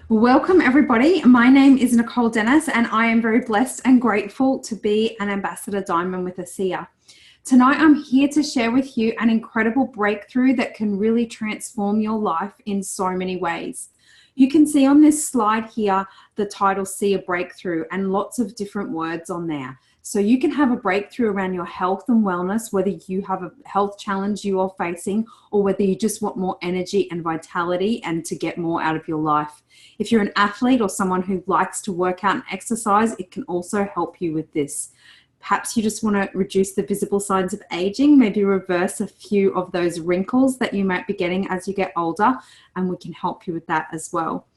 Welcome everybody. My name is Nicole Dennis and I am very blessed and grateful to be an Ambassador Diamond with ASEA. Tonight I'm here to share with you an incredible breakthrough that can really transform your life in so many ways. You can see on this slide here the title "See a Breakthrough" and lots of different words on there. So you can have a breakthrough around your health and wellness, whether you have a health challenge you are facing or whether you just want more energy and vitality and to get more out of your life. If you're an athlete or someone who likes to work out and exercise, it can also help you with this. Perhaps you just want to reduce the visible signs of aging, maybe reverse a few of those wrinkles that you might be getting as you get older, and we can help you with that as well.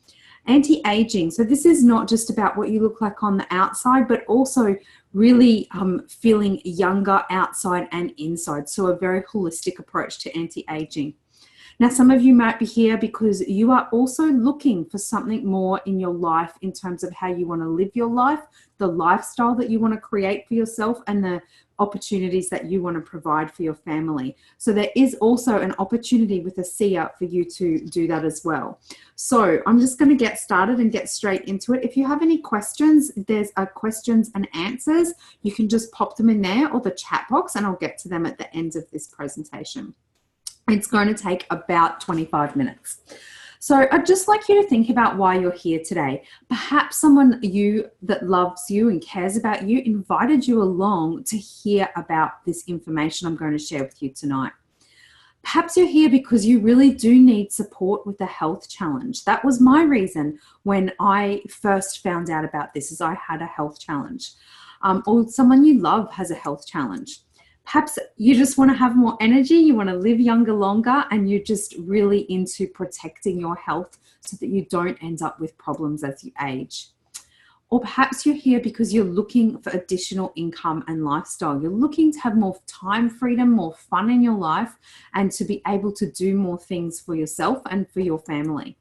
Anti-aging. So this is not just about what you look like on the outside, but also really feeling younger outside and inside. So a very holistic approach to anti-aging. Now, some of you might be here because you are also looking for something more in your life in terms of how you want to live your life, the lifestyle that you want to create for yourself, and the opportunities that you want to provide for your family. So there is also an opportunity with ASEA for you to do that as well. So I'm just going to get started and get straight into it. If you have any questions, there's questions and answers. You can just pop them in there or the chat box and I'll get to them at the end of this presentation. It's going to take about 25 minutes. So I'd just like you to think about why you're here today. Perhaps someone that loves you and cares about you invited you along to hear about this information I'm going to share with you tonight. Perhaps you're here because you really do need support with a health challenge. That was my reason when I first found out about this, is I had a health challenge. Or someone you love has a health challenge. Perhaps you just want to have more energy, you want to live younger longer, and you're just really into protecting your health so that you don't end up with problems as you age. Or perhaps you're here because you're looking for additional income and lifestyle. You're looking to have more time freedom, more fun in your life, and to be able to do more things for yourself and for your family.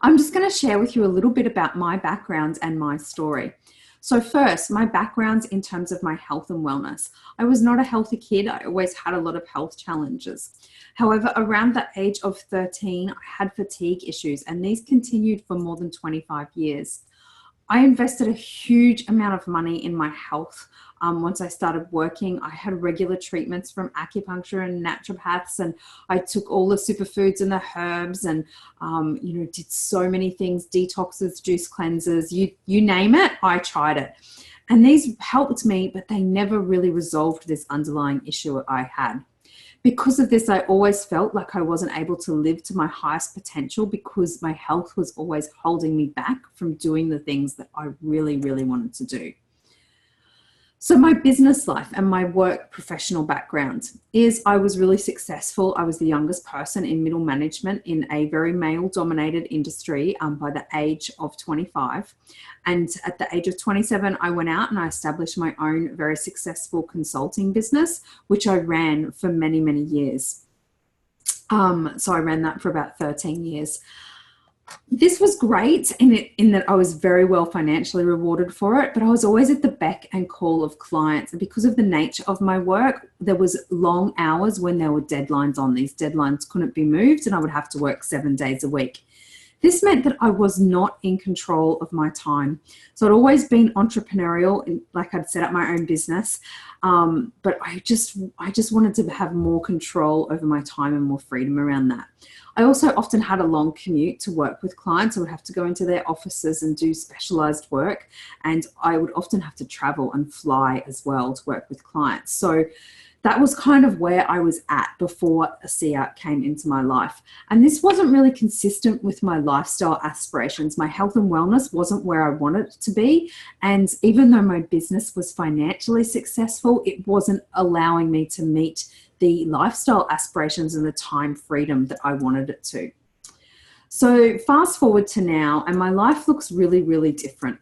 I'm just going to share with you a little bit about my background and my story. So first, my background in terms of my health and wellness. I was not a healthy kid. I always had a lot of health challenges. However, around the age of 13, I had fatigue issues, and these continued for more than 25 years. I invested a huge amount of money in my health. Once I started working, I had regular treatments from acupuncture and naturopaths, and I took all the superfoods and the herbs and, did so many things, detoxes, juice cleansers, you name it, I tried it. And these helped me, but they never really resolved this underlying issue I had. Because of this, I always felt like I wasn't able to live to my highest potential because my health was always holding me back from doing the things that I really, really wanted to do. So my business life and my work professional background is I was really successful. I was the youngest person in middle management in a very male-dominated industry by the age of 25. And at the age of 27, I went out and I established my own very successful consulting business, which I ran for many, many years. So I ran that for about 13 years. This was great in that I was very well financially rewarded for it, but I was always at the beck and call of clients. And because of the nature of my work, there was long hours when there were deadlines on. These deadlines couldn't be moved and I would have to work 7 days a week. This meant that I was not in control of my time. So I'd always been entrepreneurial, like I'd set up my own business, but I just wanted to have more control over my time and more freedom around that. I also often had a long commute to work with clients. I would have to go into their offices and do specialized work, and I would often have to travel and fly as well to work with clients. So that was kind of where I was at before ASEA came into my life. And this wasn't really consistent with my lifestyle aspirations. My health and wellness wasn't where I wanted it to be. And even though my business was financially successful, it wasn't allowing me to meet the lifestyle aspirations and the time freedom that I wanted it to. So fast forward to now, and my life looks really, really different.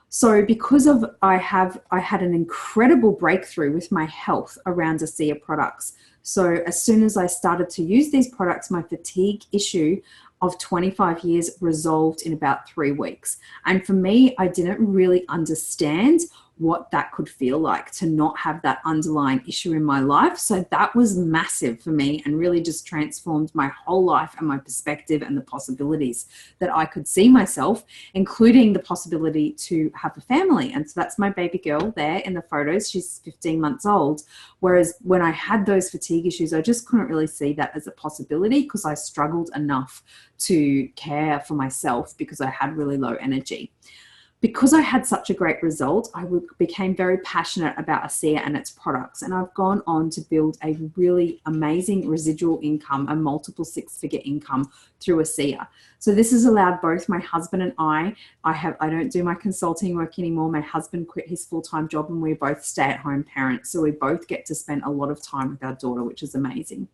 So because of I had an incredible breakthrough with my health around ASEA products. So as soon as I started to use these products, my fatigue issue of 25 years resolved in about 3 weeks. And for me, I didn't really understand what that could feel like to not have that underlying issue in my life. So that was massive for me and really just transformed my whole life and my perspective and the possibilities that I could see myself, including the possibility to have a family. And so that's my baby girl there in the photos. She's 15 months old. Whereas when I had those fatigue issues, I just couldn't really see that as a possibility because I struggled enough to care for myself because I had really low energy. Because I had such a great result, I became very passionate about ASEA and its products. And I've gone on to build a really amazing residual income, a multiple six-figure income through ASEA. So this has allowed both my husband and I don't do my consulting work anymore. My husband quit his full-time job and we're both stay-at-home parents. So we both get to spend a lot of time with our daughter, which is amazing.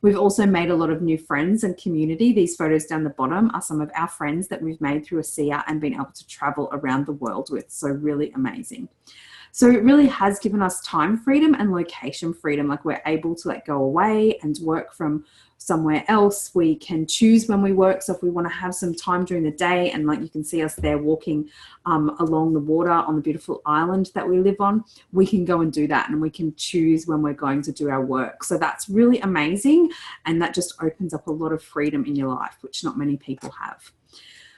We've also made a lot of new friends and community. These photos down the bottom are some of our friends that we've made through ASEA and been able to travel around the world with. So really amazing. So it really has given us time freedom and location freedom. Like we're able to go away and work from somewhere else. We can choose when we work. So if we want to have some time during the day, and like you can see us there walking along the water on the beautiful island that we live on, we can go and do that and we can choose when we're going to do our work. So that's really amazing. And that just opens up a lot of freedom in your life, which not many people have.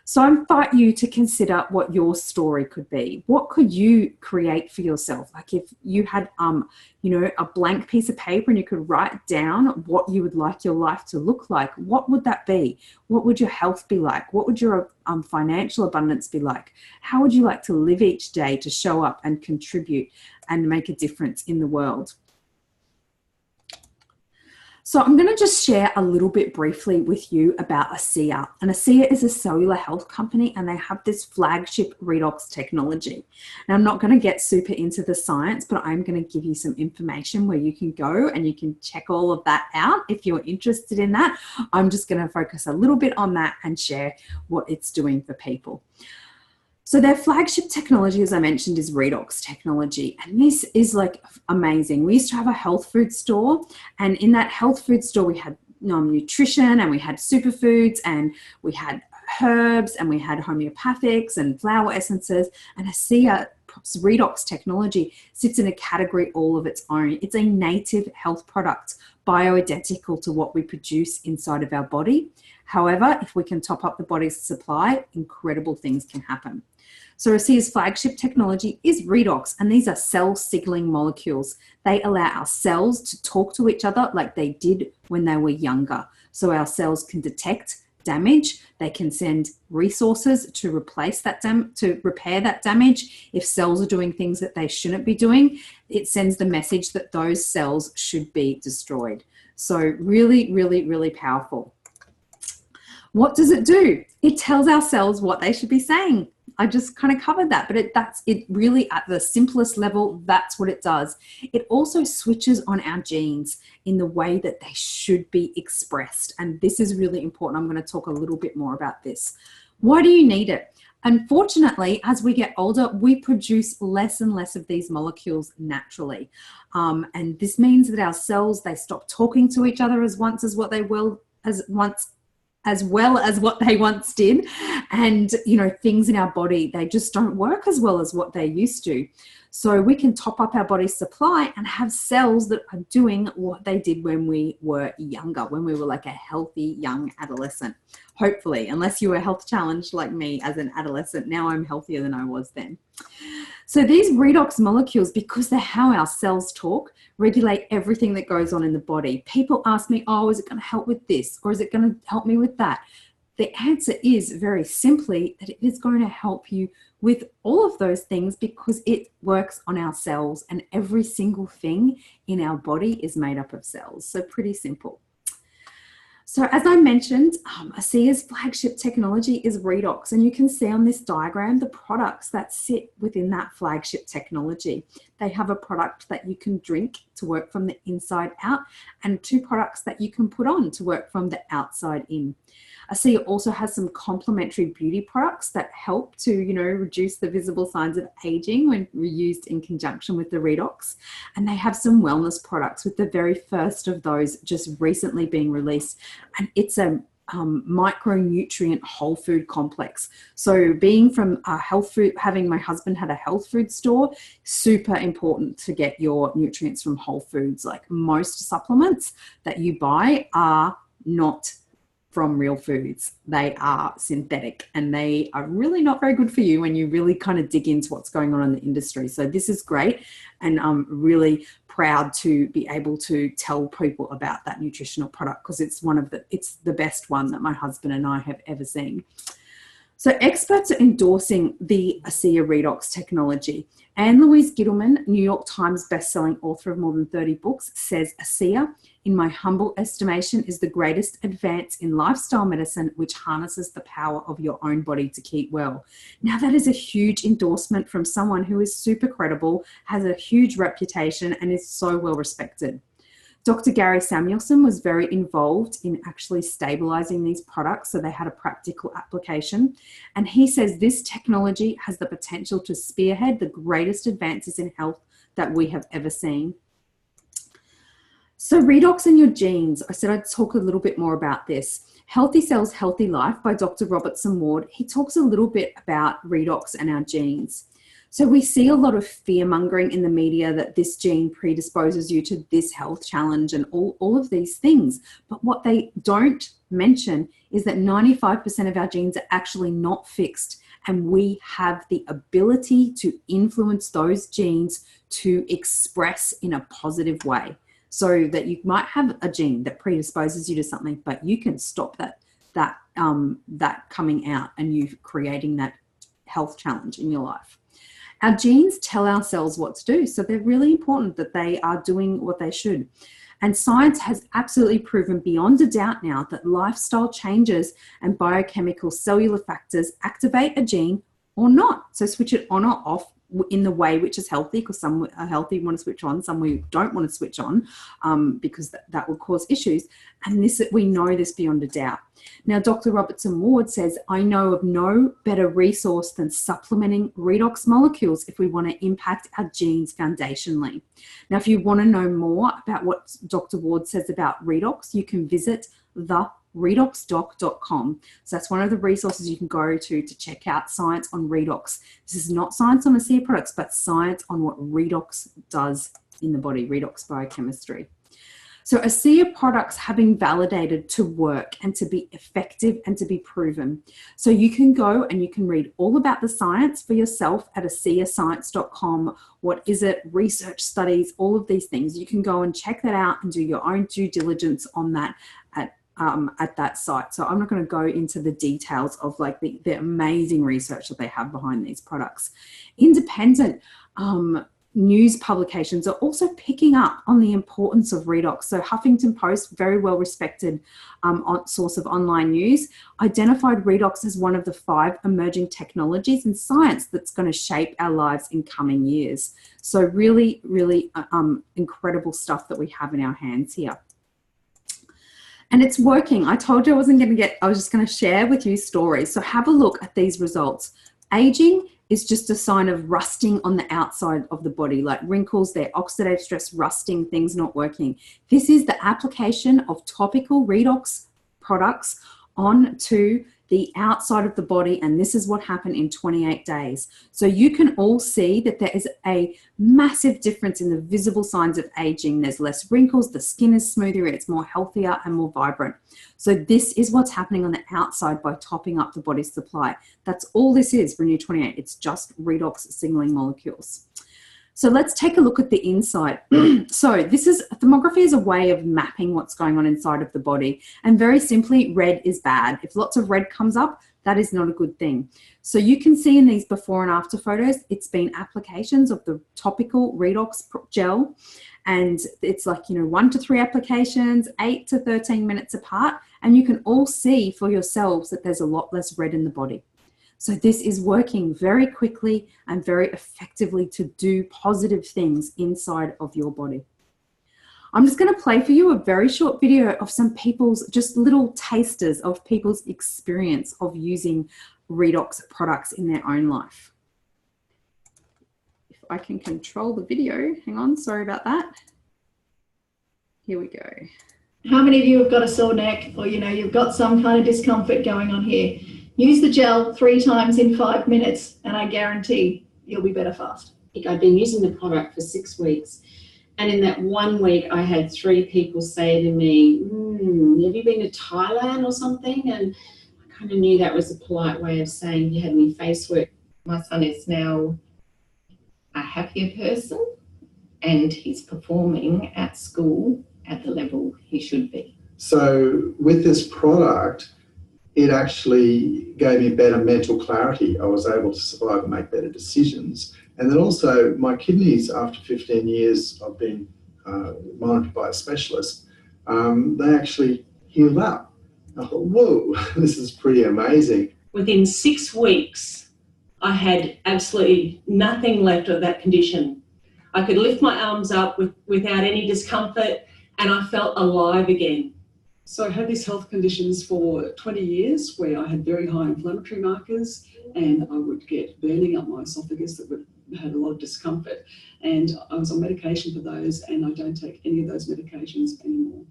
So I invite you to consider what your story could be. What could you create for yourself? Like if you had, a blank piece of paper and you could write down what you would like your life to look like, what would that be? What would your health be like? What would your financial abundance be like? How would you like to live each day to show up and contribute and make a difference in the world? So I'm going to just share a little bit briefly with you about ASEA. And ASEA is a cellular health company and they have this flagship redox technology. Now I'm not going to get super into the science, but I'm going to give you some information where you can go and you can check all of that out if you're interested in that. I'm just going to focus a little bit on that and share what it's doing for people. So their flagship technology, as I mentioned, is Redox technology. And this is like amazing. We used to have a health food store, and in that health food store, we had nutrition and we had superfoods and we had herbs and we had homeopathics and flower essences, and ASEA Redox technology sits in a category all of its own. It's a native health product, bioidentical to what we produce inside of our body. However, if we can top up the body's supply, incredible things can happen. So ASEA's flagship technology is Redox, and these are cell signaling molecules. They allow our cells to talk to each other like they did when they were younger. So our cells can detect damage. They can send resources to replace that to repair that damage. If cells are doing things that they shouldn't be doing, it sends the message that those cells should be destroyed. So really, really, really powerful. What does it do? It tells our cells what they should be saying. I just kind of covered that, but that's it really at the simplest level. That's what it does. It also switches on our genes in the way that they should be expressed. And this is really important. I'm going to talk a little bit more about this. Why do you need it? Unfortunately, as we get older, we produce less and less of these molecules naturally. And this means that our cells, they stop talking to each other as well as what they once did. And, things in our body, they just don't work as well as what they used to. So we can top up our body's supply and have cells that are doing what they did when we were younger, when we were like a healthy young adolescent. Hopefully, unless you were health challenged like me as an adolescent. Now I'm healthier than I was then. So these redox molecules, because they're how our cells talk, regulate everything that goes on in the body. People ask me, oh, is it going to help with this? Or is it going to help me with that? The answer is very simply that it is going to help you with all of those things because it works on our cells, and every single thing in our body is made up of cells. So pretty simple. So as I mentioned, ASEA's flagship technology is Redox, and you can see on this diagram the products that sit within that flagship technology. They have a product that you can drink to work from the inside out, and 2 products that you can put on to work from the outside in. ASEA also has some complementary beauty products that help to, reduce the visible signs of aging when used in conjunction with the Redox. And they have some wellness products, with the very first of those just recently being released. And it's a micronutrient whole food complex. So being from a health food, having my husband had a health food store, super important to get your nutrients from whole foods. Like most supplements that you buy are not from real foods. They are synthetic and they are really not very good for you when you really kind of dig into what's going on in the industry. So this is great, and I'm really proud to be able to tell people about that nutritional product because it's the best one that my husband and I have ever seen. So experts are endorsing the ASEA Redox technology. Anne-Louise Gittleman, New York Times bestselling author of more than 30 books, says ASEA, in my humble estimation, is the greatest advance in lifestyle medicine which harnesses the power of your own body to keep well. Now that is a huge endorsement from someone who is super credible, has a huge reputation, and is so well respected. Dr. Gary Samuelson was very involved in actually stabilizing these products, so they had a practical application. And he says this technology has the potential to spearhead the greatest advances in health that we have ever seen. So redox and your genes. I said I'd talk a little bit more about this. Healthy Cells, Healthy Life by Dr. Robertson Ward. He talks a little bit about redox and our genes. So we see a lot of fear mongering in the media that this gene predisposes you to this health challenge and all of these things. But what they don't mention is that 95% of our genes are actually not fixed, and we have the ability to influence those genes to express in a positive way. So that you might have a gene that predisposes you to something, but you can stop that coming out and you creating that health challenge in your life. Our genes tell our cells what to do, so they're really important that they are doing what they should. And science has absolutely proven beyond a doubt now that lifestyle changes and biochemical cellular factors activate a gene or not. So switch it on or off in the way which is healthy, because some are healthy, want to switch on, some we don't want to switch on because that will cause issues. And we know this beyond a doubt. Now, Dr. Robertson Ward says, I know of no better resource than supplementing redox molecules if we want to impact our genes foundationally. Now, if you want to know more about what Dr. Ward says about redox, you can visit redoxdoc.com. So that's one of the resources you can go to check out science on redox. This is not science on ASEA products, but science on what redox does in the body, redox biochemistry. So ASEA products have been validated to work and to be effective and to be proven. So you can go and you can read all about the science for yourself at ASEAscience.com. What is it? Research studies, all of these things. You can go and check that out and do your own due diligence on that at that site. So I'm not going to go into the details of like the amazing research that they have behind these products. Independent news publications are also picking up on the importance of redox. So Huffington Post, very well respected source of online news, identified redox as one of the 5 emerging technologies in science that's going to shape our lives in coming years. So really, really incredible stuff that we have in our hands here. And it's working. I told you I was just going to share with you stories. So have a look at these results. Aging is just a sign of rusting on the outside of the body, like wrinkles, their oxidative stress, rusting, things not working. This is the application of topical redox products onto the outside of the body, and this is what happened in 28 days. So you can all see that there is a massive difference in the visible signs of aging. There's less wrinkles, the skin is smoother, it's more healthier and more vibrant. So this is what's happening on the outside by topping up the body's supply. That's all this is, Renew 28. It's just redox signaling molecules. So let's take a look at the inside. So thermography is a way of mapping what's going on inside of the body. And very simply, red is bad. If lots of red comes up, that is not a good thing. So you can see in these before and after photos, it's been applications of the topical redox gel. And it's like, 1 to 3 applications, 8 to 13 minutes apart. And you can all see for yourselves that there's a lot less red in the body. So this is working very quickly and very effectively to do positive things inside of your body. I'm just going to play for you a very short video of some people's, just little tasters of people's experience of using redox products in their own life. If I can control the video, hang on, sorry about that. Here we go. How many of you have got a sore neck, or you've got some kind of discomfort going on here? Use the gel 3 times in 5 minutes and I guarantee you'll be better fast. I've been using the product for 6 weeks, and in that 1 week I had 3 people say to me, have you been to Thailand or something? And I kind of knew that was a polite way of saying, you had any face work. My son is now a happier person and he's performing at school at the level he should be. So with this product, it actually gave me better mental clarity. I was able to survive and make better decisions. And then also my kidneys, after 15 years of being monitored by a specialist, they actually healed up. I thought, whoa, this is pretty amazing. Within 6 weeks, I had absolutely nothing left of that condition. I could lift my arms up without any discomfort, and I felt alive again. So I had these health conditions for 20 years where I had very high inflammatory markers, and I would get burning up my esophagus that had a lot of discomfort. And I was on medication for those, and I don't take any of those medications anymore.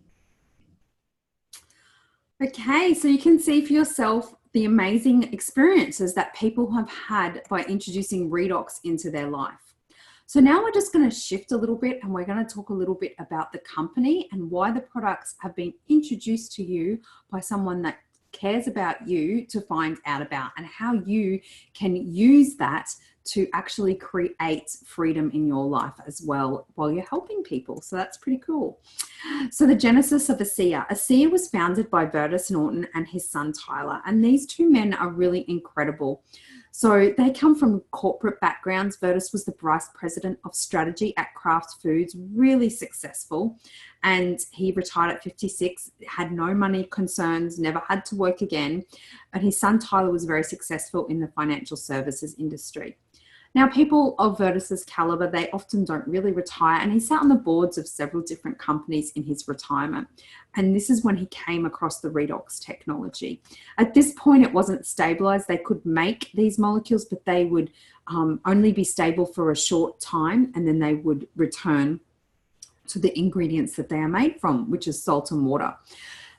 Okay, so you can see for yourself the amazing experiences that people have had by introducing Redox into their life. So now we're just going to shift a little bit and we're going to talk a little bit about the company and why the products have been introduced to you by someone that cares about you to find out about, and how you can use that to actually create freedom in your life as well while you're helping people. So that's pretty cool. So the genesis of ASEA. ASEA was founded by Redox Norton and his son Tyler, and these two men are really incredible. So they come from corporate backgrounds. Redox was the vice president of strategy at Kraft Foods, really successful. And he retired at 56, had no money concerns, never had to work again. And his son Tyler was very successful in the financial services industry. Now, people of Redox's caliber, they often don't really retire, and he sat on the boards of several different companies in his retirement. And this is when he came across the Redox technology. At this point, it wasn't stabilized. They could make these molecules, but they would only be stable for a short time, and then they would return to the ingredients that they are made from, which is salt and water.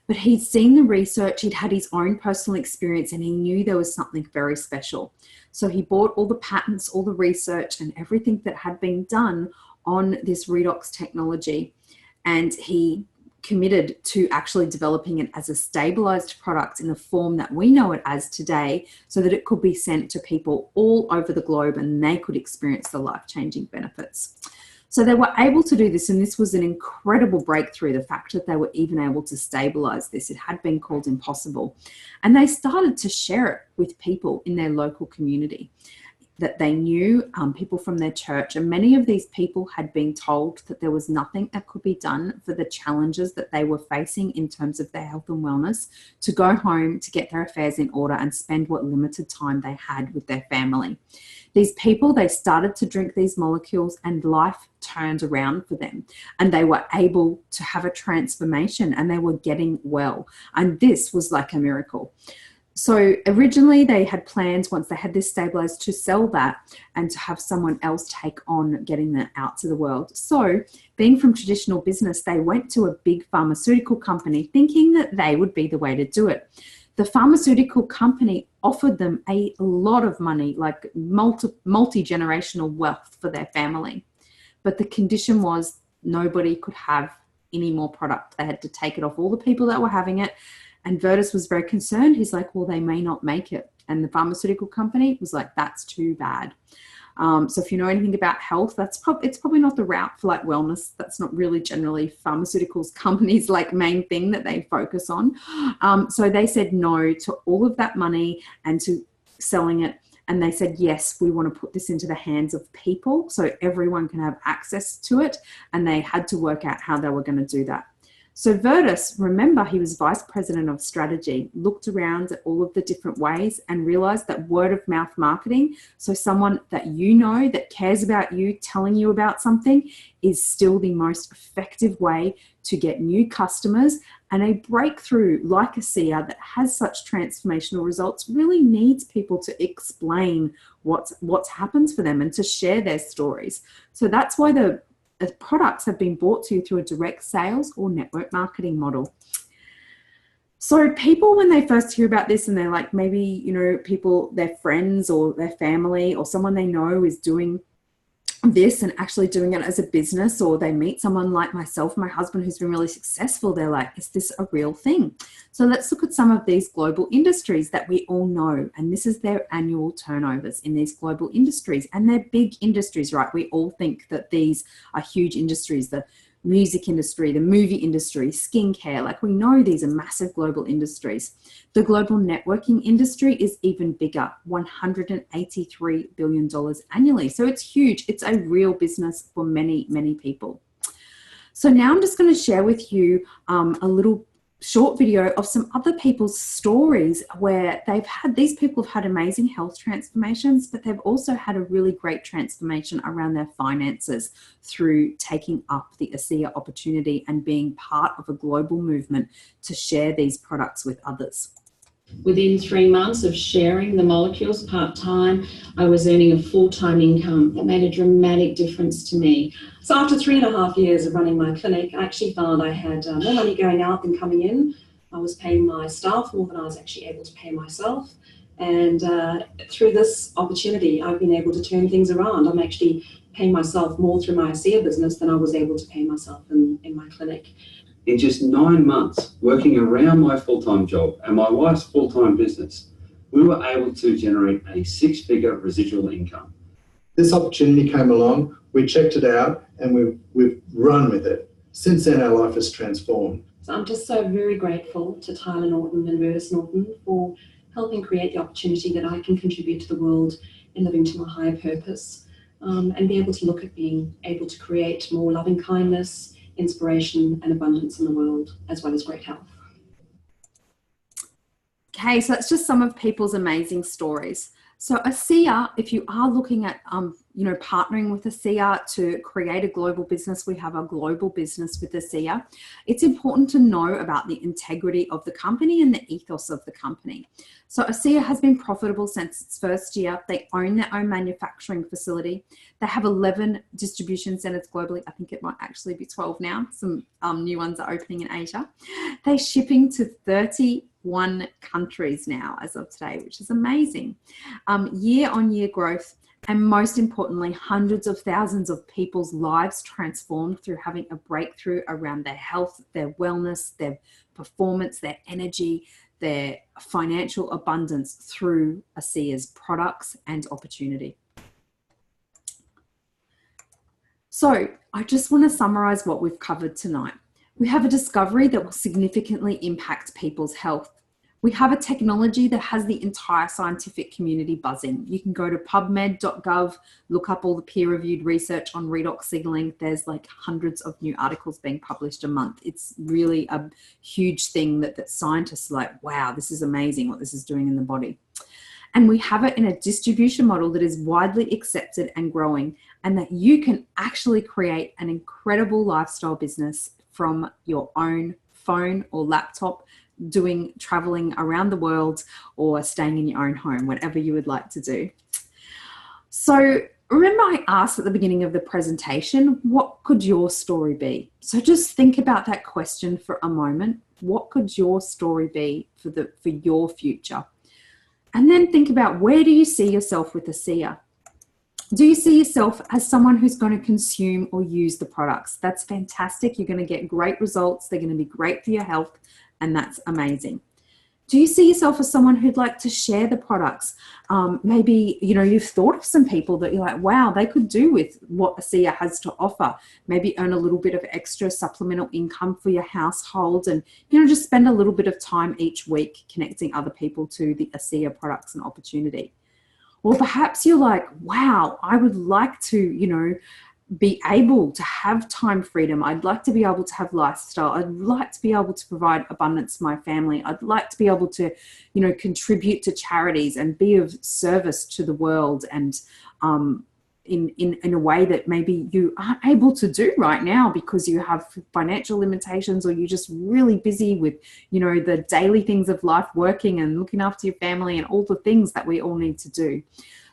But he'd seen the research, he'd had his own personal experience, and he knew there was something very special. So he bought all the patents, all the research, and everything that had been done on this Redox technology. And he committed to actually developing it as a stabilized product in the form that we know it as today, so that it could be sent to people all over the globe and they could experience the life-changing benefits. So they were able to do this, and this was an incredible breakthrough, the fact that they were even able to stabilize this. It had been called impossible. And they started to share it with people in their local community that they knew, people from their church. And many of these people had been told that there was nothing that could be done for the challenges that they were facing in terms of their health and wellness, to go home, to get their affairs in order and spend what limited time they had with their family. These people, they started to drink these molecules and life turned around for them, and they were able to have a transformation and they were getting well. And this was like a miracle. So originally they had plans, once they had this stabilized, to sell that and to have someone else take on getting that out to the world. So being from traditional business, they went to a big pharmaceutical company thinking that they would be the way to do it. The pharmaceutical company offered them a lot of money, like multi-generational wealth for their family. But the condition was nobody could have any more product. They had to take it off all the people that were having it. And Redox was very concerned. He's like, well, they may not make it. And the pharmaceutical company was like, that's too bad. So if you know anything about health, it's probably not the route for like wellness. That's not really generally pharmaceuticals companies' like main thing that they focus on. So they said no to all of that money and to selling it. And they said, yes, we want to put this into the hands of people so everyone can have access to it. And they had to work out how they were going to do that. So Redox, remember, he was vice president of strategy, looked around at all of the different ways and realized that word of mouth marketing, so someone that you know that cares about you telling you about something, is still the most effective way to get new customers. And a breakthrough like ASEA that has such transformational results really needs people to explain what's happened for them and to share their stories. So that's why the products have been brought to you through a direct sales or network marketing model. So people, when they first hear about this and they're like, maybe, you know, people, their friends or their family or someone they know is doing this and actually doing it as a business, or they meet someone like myself, my husband, who's been really successful, they're like, is this a real thing? So let's look at some of these global industries that we all know, and this is their annual turnovers in these global industries, and they're big industries, right? We all think that these are huge industries, the music industry, the movie industry, skincare, like we know these are massive global industries. The global networking industry is even bigger, $183 billion annually. So it's huge. It's a real business for many, many people. So now I'm just going to share with you a little short video of some other people's stories where these people have had amazing health transformations, but they've also had a really great transformation around their finances through taking up the ASEA opportunity and being part of a global movement to share these products with others. Within 3 months of sharing the molecules part-time, I was earning a full-time income. That made a dramatic difference to me. So after 3.5 years of running my clinic, I actually found I had more money going out than coming in. I was paying my staff more than I was actually able to pay myself. And through this opportunity, I've been able to turn things around. I'm actually paying myself more through my ASEA business than I was able to pay myself in my clinic. In just 9 months, working around my full-time job and my wife's full-time business, we were able to generate a 6-figure residual income. This opportunity came along, we checked it out, and we've run with it. Since then, our life has transformed. So I'm just so very grateful to Tyler Norton and Redox Norton for helping create the opportunity that I can contribute to the world in living to my higher purpose, and be able to look at being able to create more loving kindness, inspiration and abundance in the world, as well as great health. Okay, so that's just some of people's amazing stories. So ASEA, if you are looking at, partnering with ASEA to create a global business, we have a global business with ASEA. It's important to know about the integrity of the company and the ethos of the company. So ASEA has been profitable since its first year. They own their own manufacturing facility. They have 11 distribution centers globally. I think it might actually be 12 now. Some new ones are opening in Asia. They're shipping to 31 countries now as of today, which is amazing. Year-on-year growth, and most importantly, hundreds of thousands of people's lives transformed through having a breakthrough around their health, their wellness, their performance, their energy, their financial abundance through ASEA's products and opportunity. So I just want to summarize what we've covered tonight. We have a discovery that will significantly impact people's health. We have a technology that has the entire scientific community buzzing. You can go to pubmed.gov, look up all the peer-reviewed research on redox signaling. There's like hundreds of new articles being published a month. It's really a huge thing that scientists are like, wow, this is amazing what this is doing in the body. And we have it in a distribution model that is widely accepted and growing, and that you can actually create an incredible lifestyle business from your own phone or laptop, traveling around the world or staying in your own home, whatever you would like to do. So remember I asked at the beginning of the presentation, what could your story be? So just think about that question for a moment. What could your story be for your future? And then think about, where do you see yourself with ASEA? Do you see yourself as someone who's going to consume or use the products? That's fantastic. You're going to get great results. They're going to be great for your health, and that's amazing. Do you see yourself as someone who'd like to share the products? Maybe, you've thought of some people that you're like, wow, they could do with what ASEA has to offer. Maybe earn a little bit of extra supplemental income for your household, and, just spend a little bit of time each week connecting other people to the ASEA products and opportunity. Or perhaps you're like, wow, I would like to, be able to have time freedom. I'd like to be able to have lifestyle. I'd like to be able to provide abundance to my family. I'd like to be able to, contribute to charities and be of service to the world, and in a way that maybe you aren't able to do right now because you have financial limitations, or you're just really busy with, the daily things of life, working and looking after your family and all the things that we all need to do.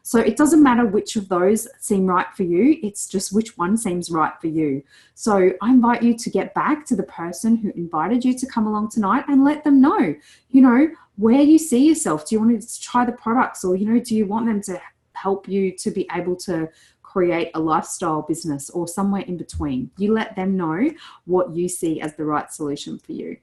So it doesn't matter which of those seem right for you, it's just which one seems right for you. So I invite you to get back to the person who invited you to come along tonight and let them know, you know, where you see yourself. Do you want to try the products, or, you know, do you want them to help you to be able to create a lifestyle business, or somewhere in between? You let them know what you see as the right solution for you.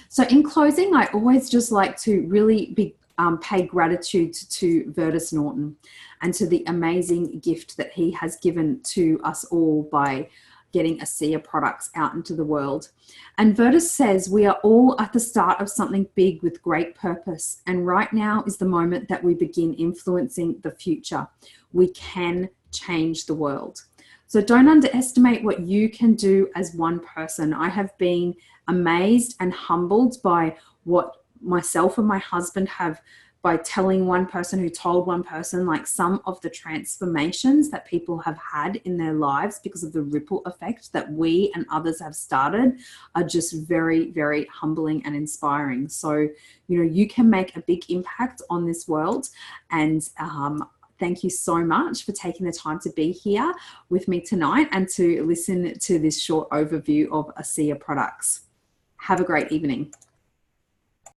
So in closing, I always just like to really pay gratitude to Virtus Norton and to the amazing gift that he has given to us all by getting ASEA products out into the world. And Virtus says we are all at the start of something big with great purpose, and right now is the moment that we begin influencing the future. We can change the world. So don't underestimate what you can do as one person. I have been amazed and humbled by what myself and my husband have, by telling one person who told one person, like some of the transformations that people have had in their lives because of the ripple effect that we and others have started are just very, very humbling and inspiring. So, you know, you can make a big impact on this world. And thank you so much for taking the time to be here with me tonight and to listen to this short overview of ASEA products. Have a great evening.